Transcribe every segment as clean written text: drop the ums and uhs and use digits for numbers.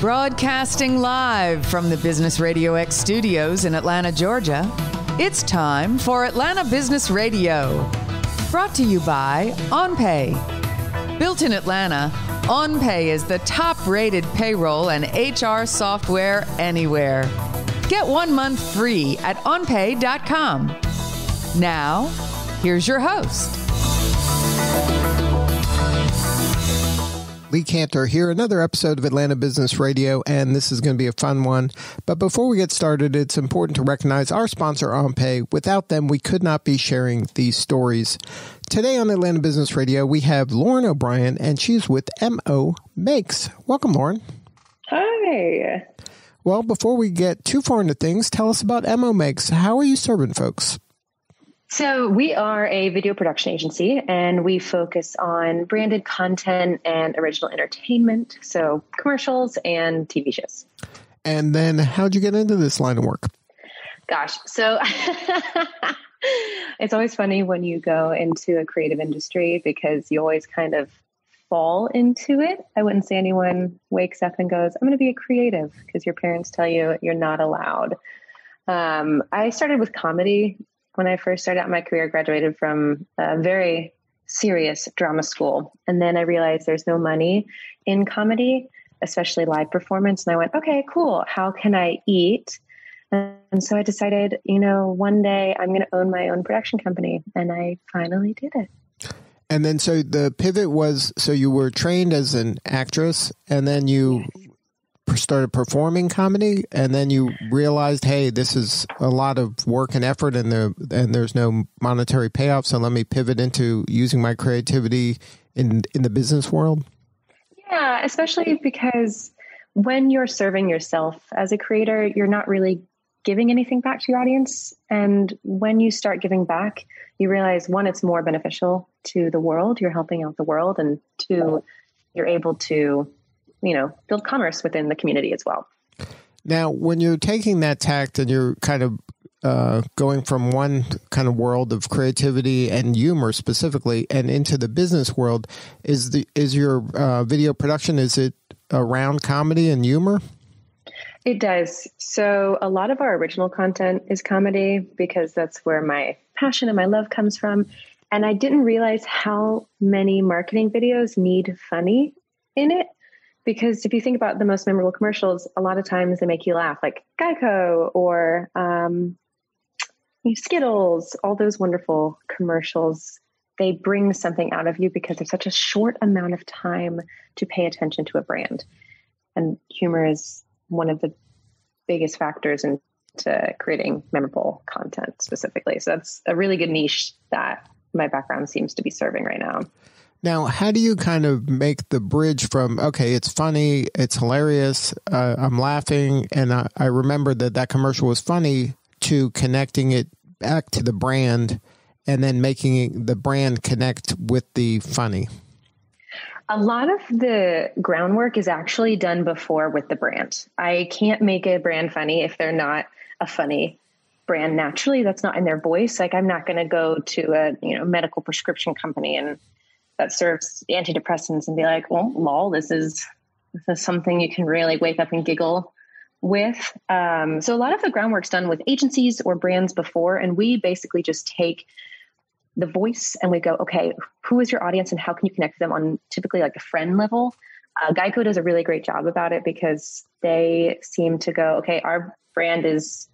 Broadcasting live from the Business RadioX studios in Atlanta, Georgia, it's time for Atlanta Business Radio. Brought to you by OnPay. Built in Atlanta, OnPay is the top-rated payroll and HR software anywhere. Get 1 month free at onpay.com. Now, here's your host. Lee Cantor here, another episode of Atlanta Business Radio, and this is going to be a fun one. But before we get started, it's important to recognize our sponsor, OnPay. Without them, we could not be sharing these stories. Today on Atlanta Business Radio, we have Loren O'Brien, and she's with MOMAKES. Welcome, Loren. Hi. Well, before we get too far into things, tell us about MOMAKES. How are you serving folks? So we are a video production agency, and we focus on branded content and original entertainment, so commercials and TV shows. And then how'd you get into this line of work? Gosh, so it's always funny when you go into a creative industry because you always kind of fall into it. I wouldn't say anyone wakes up and goes, I'm going to be a creative, because your parents tell you you're not allowed. I started with comedy. When I first started out my career, I graduated from a very serious drama school. And then I realized there's no money in comedy, especially live performance. And I went, okay, cool. How can I eat? And so I decided, one day I'm going to own my own production company. And I finally did it. And then so the pivot was, so you were trained as an actress, and then you started performing comedy, and then you realized, hey, this is a lot of work and effort, and there's no monetary payoff, so let me pivot into using my creativity in the business world? Yeah, especially because when you're serving yourself as a creator, you're not really giving anything back to your audience. And when you start giving back, you realize, one, it's more beneficial to the world. You're helping out the world. And two, you're able to build commerce within the community as well. Now, when you're taking that tact and you're kind of going from one kind of world of creativity and humor specifically and into the business world, is your video production, is it around comedy and humor? It does. So a lot of our original content is comedy because that's where my passion and my love comes from. And I didn't realize how many marketing videos need funny in it. Because if you think about the most memorable commercials, a lot of times they make you laugh, like Geico or Skittles, all those wonderful commercials. They bring something out of you because there's such a short amount of time to pay attention to a brand. And humor is one of the biggest factors into creating memorable content specifically. So that's a really good niche that my background seems to be serving right now. Now, how do you kind of make the bridge from, okay, it's funny, it's hilarious, I'm laughing, and I remember that commercial was funny, to connecting it back to the brand and then making the brand connect with the funny? A lot of the groundwork is actually done before with the brand. I can't make a brand funny if they're not a funny brand naturally. That's not in their voice. Like, I'm not going to go to a medical prescription company and that serves antidepressants and be like, well, lol, this is something you can really wake up and giggle with. So a lot of the groundwork's done with agencies or brands before, and we basically just take the voice and we go, okay, who is your audience and how can you connect with them on typically like a friend level? Geico does a really great job about it because they seem to go, okay, our brand is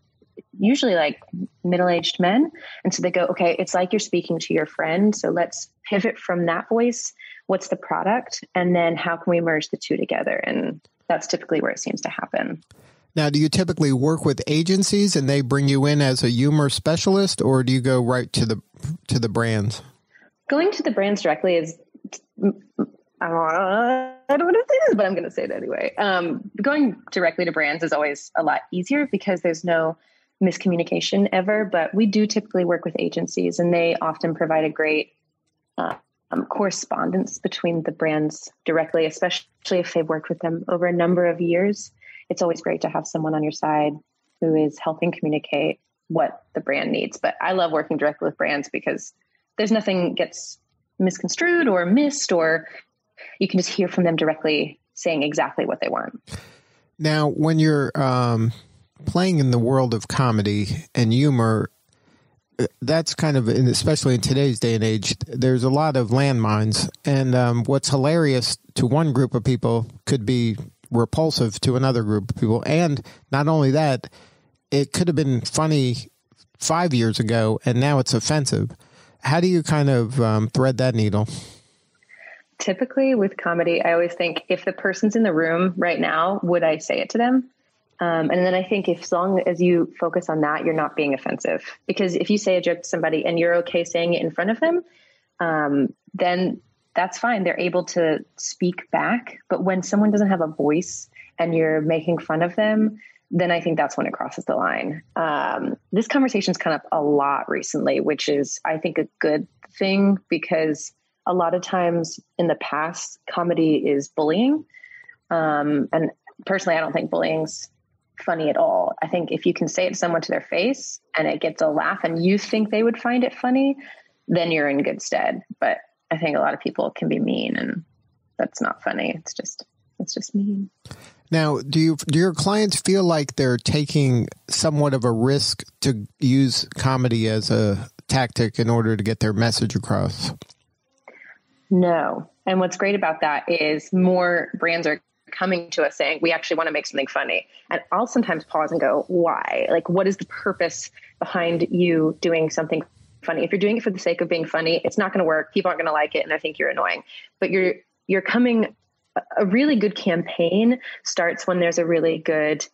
usually like middle-aged men. And so they go, okay, it's like you're speaking to your friend. So let's pivot from that voice. What's the product? And then how can we merge the two together? And that's typically where it seems to happen. Now, do you typically work with agencies and they bring you in as a humor specialist, or do you go right to the brands? Going to the brands directly is, I don't want to say this, but I'm going to say it anyway. Going directly to brands is always a lot easier because there's no miscommunication ever, but we do typically work with agencies and they often provide a great correspondence between the brands directly, especially if they've worked with them over a number of years. It's always great to have someone on your side who is helping communicate what the brand needs. But I love working directly with brands because there's nothing gets misconstrued or missed, or you can just hear from them directly saying exactly what they want. Now, when you're playing in the world of comedy and humor, that's kind of, especially in today's day and age, there's a lot of landmines. And what's hilarious to one group of people could be repulsive to another group of people. And not only that, it could have been funny 5 years ago, and now it's offensive. How do you kind of thread that needle? Typically with comedy, I always think, if the person's in the room right now, would I say it to them? And then I think as long as you focus on that, you're not being offensive. Because if you say a joke to somebody and you're okay saying it in front of them, then that's fine. They're able to speak back. But when someone doesn't have a voice and you're making fun of them, then I think that's when it crosses the line. This conversation's come up a lot recently, which is, I think, a good thing, because a lot of times in the past, comedy is bullying. And personally, I don't think bullying's funny at all. I think if you can say it to someone to their face and it gets a laugh and you think they would find it funny, then you're in good stead. But I think a lot of people can be mean, and that's not funny. It's just mean. Now, do your clients feel like they're taking somewhat of a risk to use comedy as a tactic in order to get their message across? No. And what's great about that is more brands are coming to us saying, we actually want to make something funny. And I'll sometimes pause and go, why? Like, what is the purpose behind you doing something funny? If you're doing it for the sake of being funny, it's not going to work. People aren't going to like it. And I think you're annoying. But you're coming, a really good campaign starts when there's a really good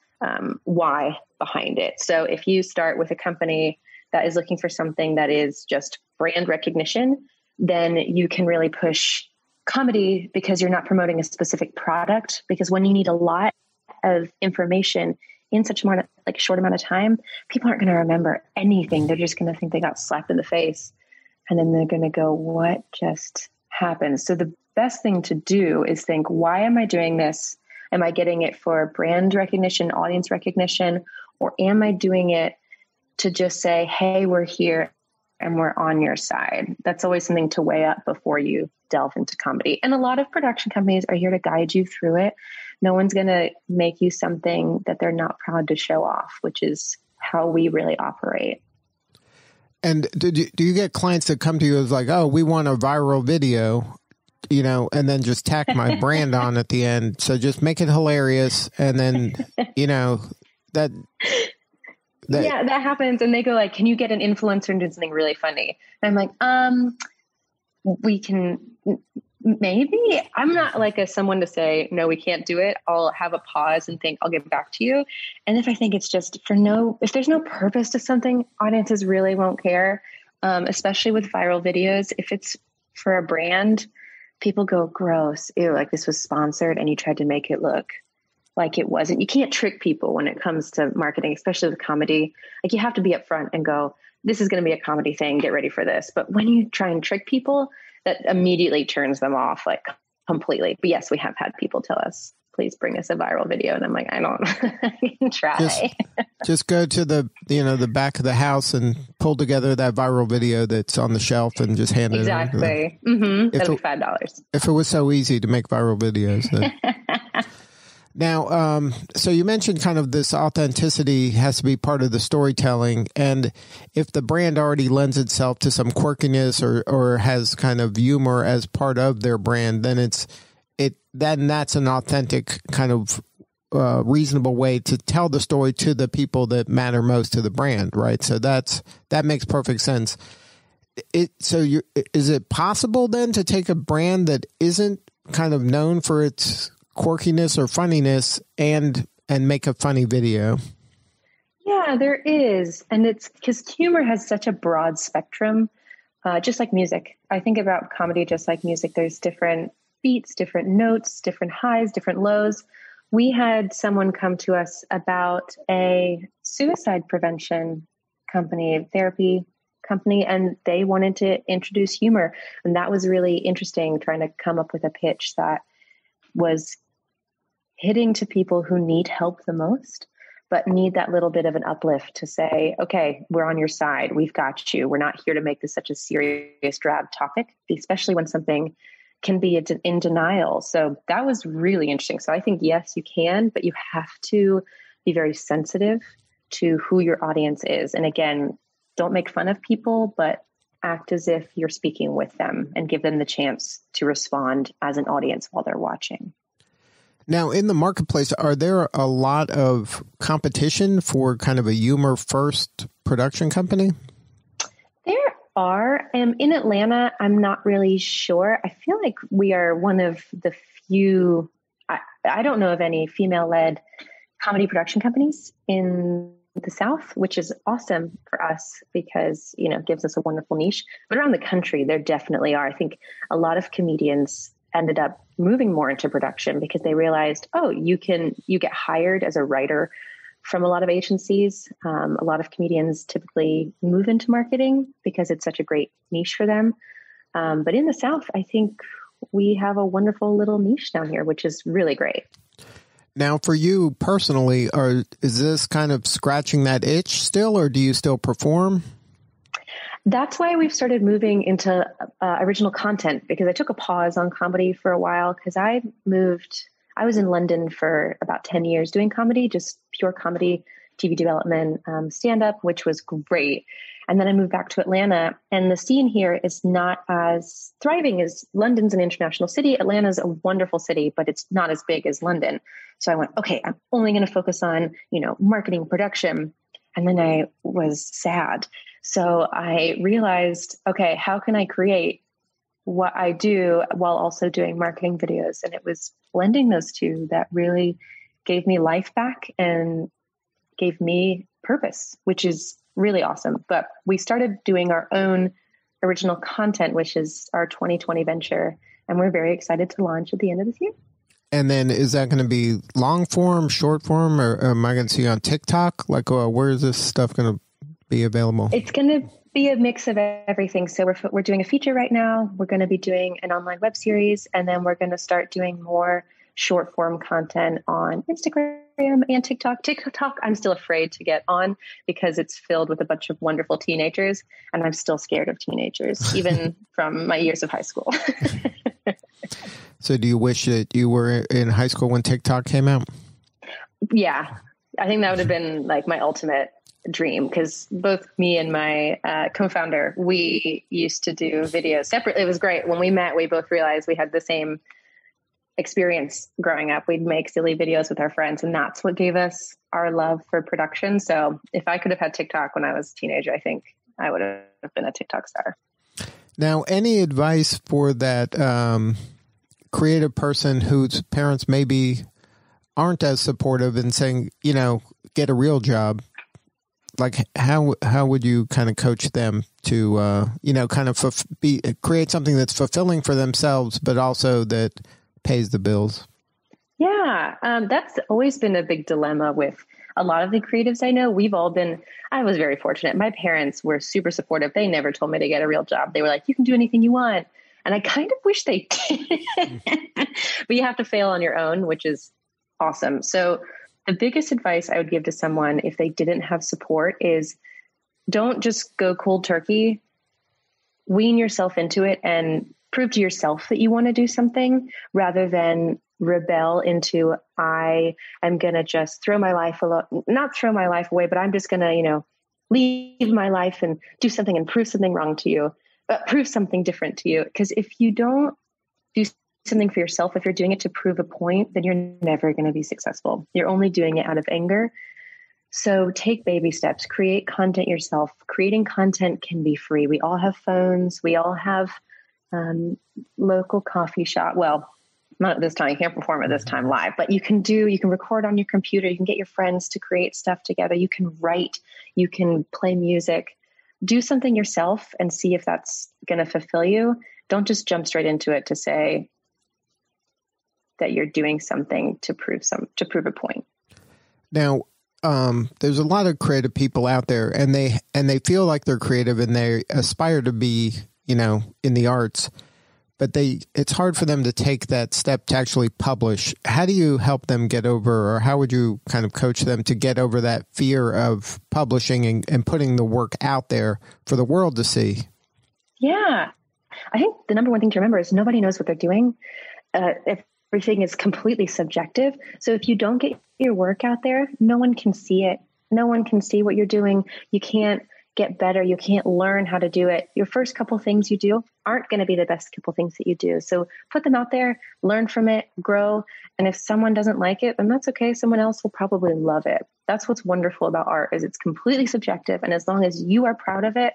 why behind it. So if you start with a company that is looking for something that is just brand recognition, then you can really push comedy, because you're not promoting a specific product. Because when you need a lot of information in such a short amount of time, people aren't going to remember anything. They're just going to think they got slapped in the face. And then they're going to go, what just happened? So the best thing to do is think, why am I doing this? Am I getting it for brand recognition, audience recognition, or am I doing it to just say, hey, we're here and we're on your side? That's always something to weigh up before you delve into comedy. And a lot of production companies are here to guide you through it. No one's going to make you something that they're not proud to show off, which is how we really operate. And do you get clients that come to you as like, oh, we want a viral video, and then just tack my brand on at the end. So just make it hilarious. And then, that. Yeah, that happens. And they go like, can you get an influencer and do something really funny? And I'm like, we can, maybe. I'm not like someone to say, no, we can't do it. I'll have a pause and think, I'll get back to you. And if I think it's just if there's no purpose to something, audiences really won't care. Especially with viral videos. If it's for a brand, people go, gross. Ew, like this was sponsored and you tried to make it look like it wasn't. You can't trick people when it comes to marketing, especially with comedy. Like you have to be upfront and go, this is going to be a comedy thing. Get ready for this. But when you try and trick people, that immediately turns them off like completely. But yes, we have had people tell us, please bring us a viral video. And I'm like, I don't I can try. Just go to the back of the house and pull together that viral video that's on the shelf and just hand it. Exactly. Mm-hmm. That'll be $5. If it was so easy to make viral videos, then. Now, so you mentioned kind of this authenticity has to be part of the storytelling. And if the brand already lends itself to some quirkiness or has kind of humor as part of their brand, then then that's an authentic kind of reasonable way to tell the story to the people that matter most to the brand, right? So that makes perfect sense. Is it possible then to take a brand that isn't kind of known for its quirkiness or funniness and make a funny video? Yeah, there is. And it's because humor has such a broad spectrum, just like music. I think about comedy just like music. There's different beats, different notes, different highs, different lows. We had someone come to us about a suicide prevention company, therapy company, and they wanted to introduce humor. And that was really interesting, trying to come up with a pitch that was hitting to people who need help the most, but need that little bit of an uplift to say, okay, we're on your side. We've got you. We're not here to make this such a serious, drab topic, especially when something can be in denial. So that was really interesting. So I think, yes, you can, but you have to be very sensitive to who your audience is. And again, don't make fun of people, but act as if you're speaking with them and give them the chance to respond as an audience while they're watching. Now, in the marketplace, are there a lot of competition for kind of a humor first production company? There are. In Atlanta, I'm not really sure. I feel like we are one of the few, I don't know of any female-led comedy production companies in the South, which is awesome for us because, it gives us a wonderful niche. But around the country, there definitely are. I think a lot of comedians ended up moving more into production because they realized, you get hired as a writer from a lot of agencies. A lot of comedians typically move into marketing because it's such a great niche for them. But in the South, I think we have a wonderful little niche down here, which is really great. Now, for you personally, is this kind of scratching that itch still, or do you still perform? That's why we've started moving into original content, because I took a pause on comedy for a while because I was in London for about 10 years doing comedy, just pure comedy, TV development, stand-up, which was great. And then I moved back to Atlanta, and the scene here is not as thriving as London's an international city. Atlanta's a wonderful city, but it's not as big as London. So I went, okay, I'm only going to focus on, marketing, production. And then I was sad. So I realized, okay, how can I create what I do while also doing marketing videos? And it was blending those two that really gave me life back and gave me purpose, which is really awesome. But we started doing our own original content, which is our 2020 venture. And we're very excited to launch at the end of this year. And then is that going to be long form, short form, or am I going to see you on TikTok? Like, where is this stuff going to be available? It's going to be a mix of everything. So we're doing a feature right now. We're going to be doing an online web series, and then we're going to start doing more short form content on Instagram and TikTok. TikTok, I'm still afraid to get on because it's filled with a bunch of wonderful teenagers, and I'm still scared of teenagers, even from my years of high school. So do you wish that you were in high school when TikTok came out? Yeah, I think that would have been like my ultimate dream, because both me and my co-founder, we used to do videos separately. It was great. When we met, we both realized we had the same experience growing up. We'd make silly videos with our friends, and that's what gave us our love for production. So if I could have had TikTok when I was a teenager, I think I would have been a TikTok star. Now, any advice for that creative person whose parents maybe aren't as supportive and saying, get a real job? Like, how would you kind of coach them to, kind of create something that's fulfilling for themselves, but also that pays the bills? Yeah, that's always been a big dilemma with a lot of the creatives I know. I was very fortunate. My parents were super supportive. They never told me to get a real job. They were like, you can do anything you want. And I kind of wish they did. But you have to fail on your own, which is awesome. So the biggest advice I would give to someone if they didn't have support is don't just go cold turkey. Wean yourself into it and prove to yourself that you want to do something, rather than rebel into, I am going to just not throw my life away, but I'm just going to, leave my life and do something and prove something wrong to you, but prove something different to you. Because if you don't do something for yourself, if you're doing it to prove a point, then you're never going to be successful. You're only doing it out of anger. So take baby steps, create content yourself. Creating content can be free. We all have phones. We all have local coffee shop. Well, not at this time, you can't perform at this time live, but you can record on your computer. You can get your friends to create stuff together. You can write, you can play music, do something yourself and see if that's going to fulfill you. Don't just jump straight into it to say that you're doing something to prove a point. Now, there's a lot of creative people out there, and they feel like they're creative and they aspire to be, in the arts, but it's hard for them to take that step to actually publish. How do you help them get over, or how would you kind of coach them to get over that fear of publishing and putting the work out there for the world to see? Yeah. I think the number one thing to remember is nobody knows what they're doing. Everything is completely subjective. So if you don't get your work out there, no one can see it. No one can see what you're doing. You can't get better. You can't learn how to do it. Your first couple things you do aren't going to be the best couple things that you do. So put them out there, learn from it, grow. And if someone doesn't like it, then that's okay. Someone else will probably love it. That's what's wonderful about art, is it's completely subjective. And as long as you are proud of it,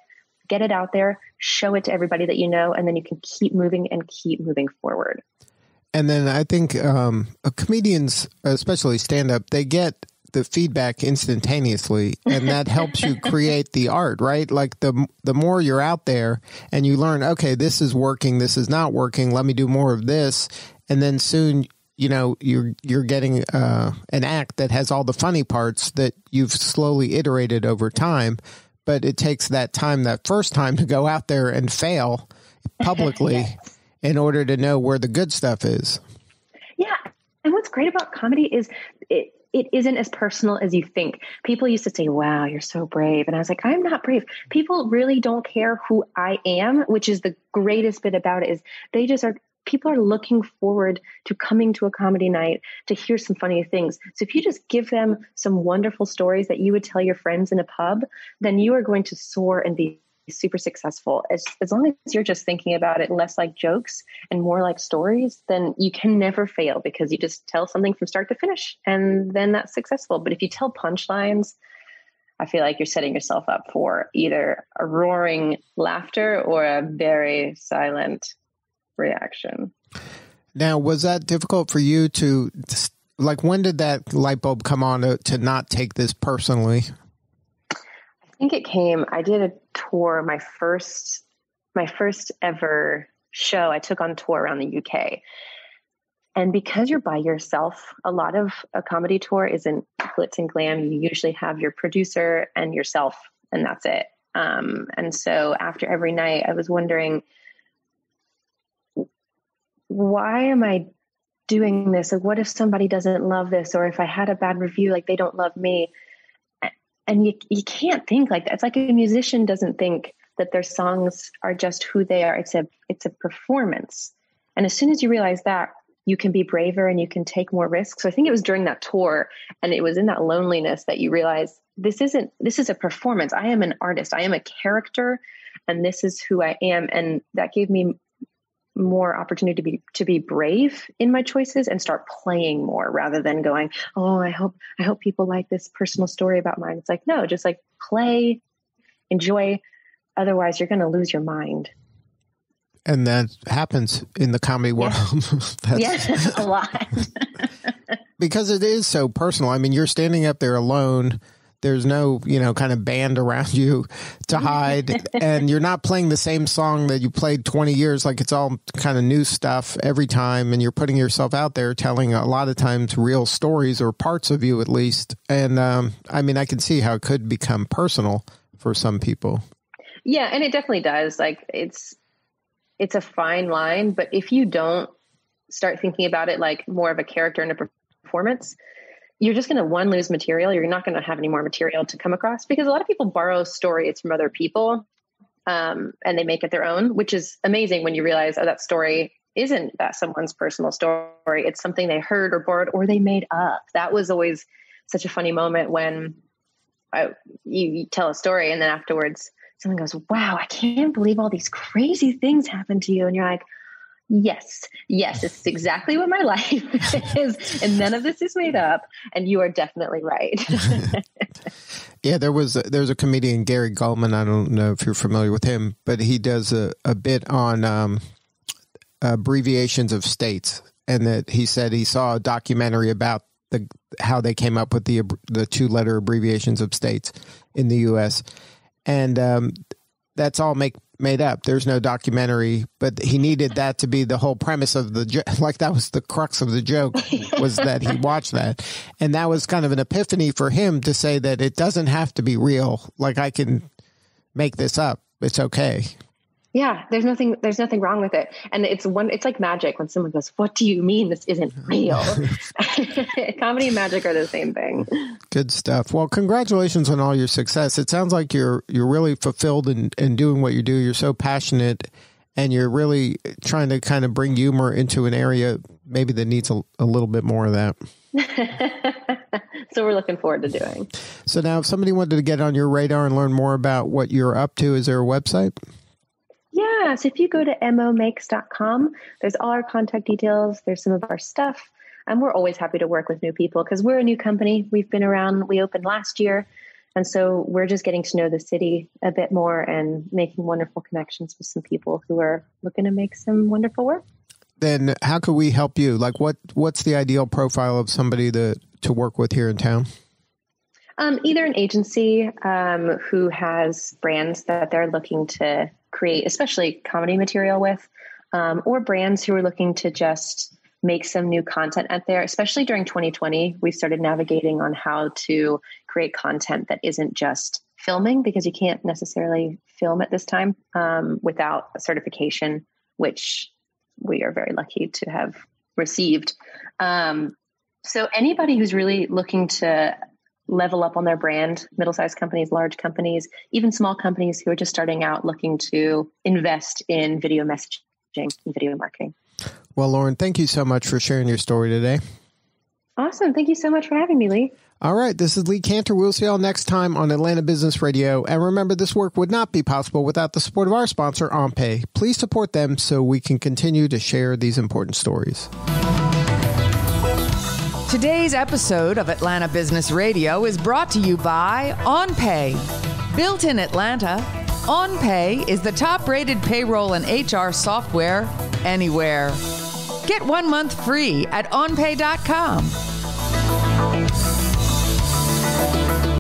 get it out there, show it to everybody that you know, and then you can keep moving and keep moving forward. And then I think comedians, especially stand-up, they get the feedback instantaneously, and that helps you create the art, right? Like the more you're out there and you learn, okay, this is working, this is not working, let me do more of this. And then soon, you know, you're getting an act that has all the funny parts that you've slowly iterated over time. But it takes that time, that first time, to go out there and fail publicly yes. in order to know where the good stuff is. Yeah. And what's great about comedy is it isn't as personal as you think. People used to say, wow, you're so brave. And I was like, I'm not brave. People really don't care who I am, which is the greatest bit about it, is they just are. People are looking forward to coming to a comedy night to hear some funny things. So if you just give them some wonderful stories that you would tell your friends in a pub, then you are going to soar and be super successful. As long as you're just thinking about it less like jokes and more like stories, then you can never fail, because you just tell something from start to finish, and then that's successful. But if you tell punchlines, I feel like you're setting yourself up for either a roaring laughter or a very silent reaction. Now, was that difficult for you to, like, when did that light bulb come on to not take this personally? I think it came, I did a tour, my first ever show I took on tour around the UK. And because you're by yourself, a lot of a comedy tour isn't glitz and glam. You usually have your producer and yourself, and that's it. And so after every night, I was wondering, why am I doing this? Like, what if somebody doesn't love this? Or if I had a bad review, like they don't love me. And you can't think like that. It's like a musician doesn't think that their songs are just who they are. It's a performance. And as soon as you realize that, you can be braver and you can take more risks. So I think it was during that tour, and it was in that loneliness that you realize this is a performance. I am an artist. I am a character, and this is who I am. And that gave me more opportunity to be brave in my choices and start playing more, rather than going, oh, I hope people like this personal story about mine. It's like, no, just like play, enjoy. Otherwise you're going to lose your mind. And that happens in the comedy world. Yes, a lot. Because it is so personal. I mean, you're standing up there alone. There's no, kind of band around you to hide. And you're not playing the same song that you played 20 years. Like, it's all kind of new stuff every time. And you're putting yourself out there, telling a lot of times real stories, or parts of you at least. And I mean, I can see how it could become personal for some people. Yeah. And it definitely does. Like, it's a fine line. But if you don't start thinking about it like more of a character and a performance, you're just going to, lose material. You're not going to have any more material to come across, because a lot of people borrow stories from other people and they make it their own, which is amazing when you realize, oh, that story isn't that someone's personal story. It's something they heard or borrowed or they made up. That was always such a funny moment when you tell a story and then afterwards someone goes, wow, I can't believe all these crazy things happened to you. And you're like, yes, this is exactly what my life is. And none of this is made up. And you are definitely right. Yeah, there's a comedian, Gary Gulman. I don't know if you're familiar with him, but he does a bit on abbreviations of states. And that he said he saw a documentary about how they came up with the 2-letter abbreviations of states in the U.S. And that's all made up. There's no documentary, but he needed that to be the whole premise of the joke. Like, that was the crux of the joke, was that he watched that. And that was kind of an epiphany for him to say that it doesn't have to be real. Like, I can make this up. It's okay. Yeah, there's nothing wrong with it. And it's like magic when someone goes, what do you mean this isn't real? Comedy and magic are the same thing. Good stuff. Well, congratulations on all your success. It sounds like you're really fulfilled in doing what you do. You're so passionate. and you're really trying to kind of bring humor into an area maybe that needs a little bit more of that. So we're looking forward to doing. So now if somebody wanted to get on your radar and learn more about what you're up to, is there a website? Yeah. So if you go to MOMAKES.com, there's all our contact details. There's some of our stuff. And we're always happy to work with new people because we're a new company. We've been around. We opened last year. And so we're just getting to know the city a bit more and making wonderful connections with some people who are looking to make some wonderful work. Then how could we help you? Like what's the ideal profile of somebody to work with here in town? Either an agency who has brands that they're looking to create, especially comedy material with, or brands who are looking to just make some new content out there. Especially during 2020, we started navigating on how to create content that isn't just filming, because you can't necessarily film at this time without a certification, which we are very lucky to have received. So anybody who's really looking to level up on their brand, middle-sized companies, large companies, even small companies who are just starting out looking to invest in video messaging and video marketing. Well, Loren, thank you so much for sharing your story today. Awesome. Thank you so much for having me, Lee. All right. This is Lee Cantor. We'll see y'all next time on Atlanta Business Radio. And remember, this work would not be possible without the support of our sponsor, OnPay. Please support them so we can continue to share these important stories. Today's episode of Atlanta Business Radio is brought to you by OnPay. Built in Atlanta, OnPay is the top-rated payroll and HR software anywhere. Get 1 month free at onpay.com.